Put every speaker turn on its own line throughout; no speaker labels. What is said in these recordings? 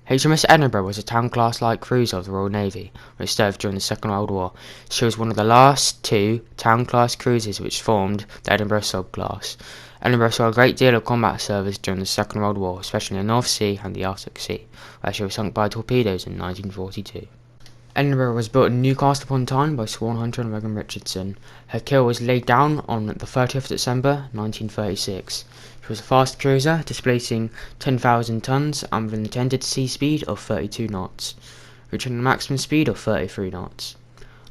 HMS Edinburgh was a town-class light cruiser of the Royal Navy, which served during the Second World War. She was one of the last two town-class cruisers which formed the Edinburgh subclass. Edinburgh saw a great deal of combat service during the Second World War, especially in the North Sea and the Arctic Sea, where she was sunk by torpedoes in 1942. Edinburgh was built in Newcastle upon Tyne by Swan Hunter and Megan Richardson. Her keel was laid down on the 30th of December 1936. She was a fast cruiser, displacing 10,000 tons and with an intended sea speed of 32 knots, reaching a maximum speed of 33 knots.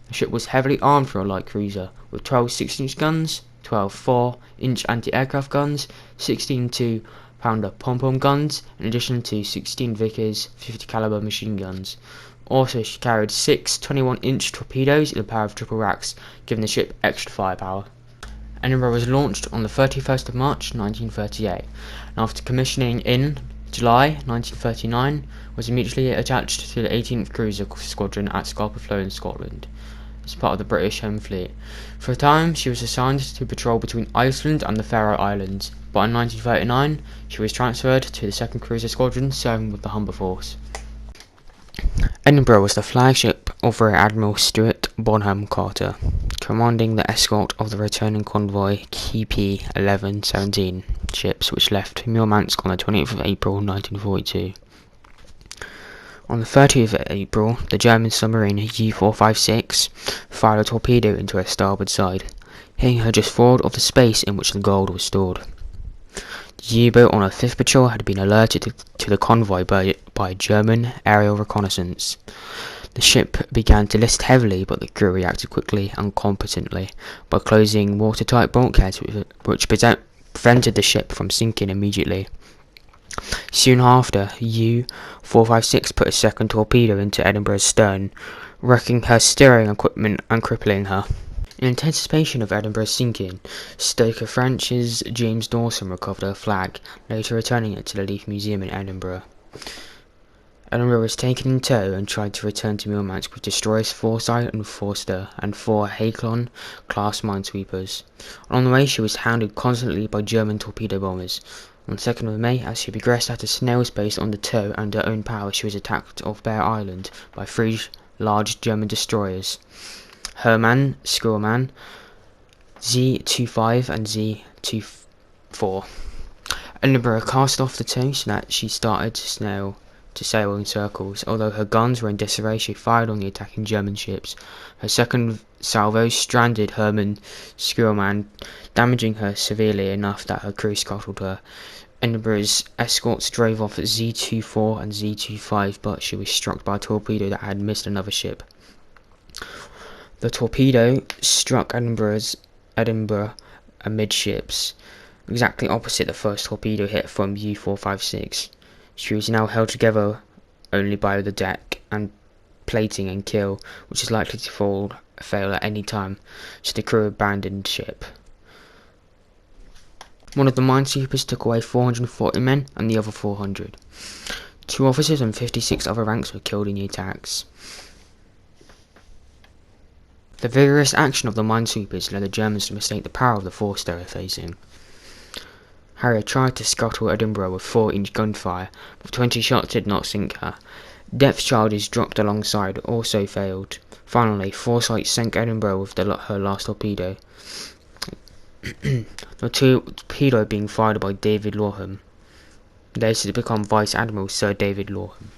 The ship was heavily armed for a light cruiser, with 12 6-inch guns, 12 4-inch anti-aircraft guns, 16 2-pounder pom-pom guns, in addition to 16 Vickers 50 caliber machine guns. Also, she carried 6 21-inch torpedoes in a pair of triple racks, giving the ship extra firepower. Edinburgh was launched on the 31st of March 1938, and after commissioning in July 1939, was immediately attached to the 18th Cruiser Squadron at Scapa Flow in Scotland, as part of the British Home Fleet. For a time, she was assigned to patrol between Iceland and the Faroe Islands, but in 1939, she was transferred to the 2nd Cruiser Squadron, serving with the Humber Force. Edinburgh was the flagship of Rear Admiral Stuart Bonham Carter, commanding the escort of the returning convoy KP 1117 ships which left Murmansk on the 20th of April 1942. On the 30th of April, the German submarine U-456 fired a torpedo into her starboard side, hitting her just forward of the space in which the gold was stored. The U-boat on her 5th patrol had been alerted to the convoy by German aerial reconnaissance. The ship began to list heavily, but the crew reacted quickly and competently by closing watertight bulkheads which prevented the ship from sinking immediately. Soon after, U-456 put a second torpedo into Edinburgh's stern, wrecking her steering equipment and crippling her. In anticipation of Edinburgh's sinking, stoker French's James Dawson recovered her flag, later returning it to the Leith Museum in Edinburgh. Edinburgh was taken in tow and tried to return to Murmansk with destroyers Foresight and Forster and 4 Haklon-class minesweepers. On the way, she was hounded constantly by German torpedo bombers. On the 2nd of May, as she progressed at a snail's pace on the tow and her own power, she was attacked off Bear Island by 3 large German destroyers, Hermann, Squirrelman, Z-25 and Z-24. Edinburgh cast off the tow so that she started to sail in circles. Although her guns were in disarray, she fired on the attacking German ships. Her second salvo stranded Hermann Squirrelman, damaging her severely enough that her crew scuttled her. Edinburgh's escorts drove off at Z-24 and Z-25, but she was struck by a torpedo that had missed another ship. The torpedo struck Edinburgh amidships, exactly opposite the first torpedo hit from U-456. She was now held together only by the deck and plating and keel, which is likely to fail at any time, so the crew abandoned ship. One of the minesweepers took away 440 men and the other 400. 2 officers and 56 other ranks were killed in the attacks. The vigorous action of the minesweepers led the Germans to mistake the power of the force they were facing. Harrier tried to scuttle Edinburgh with 4-inch gunfire, but 20 shots did not sink her. Depth charges dropped alongside also failed. Finally, Foresight sank Edinburgh with her last torpedo. The torpedo being fired by David Lorham, later to become Vice Admiral Sir David Lorham.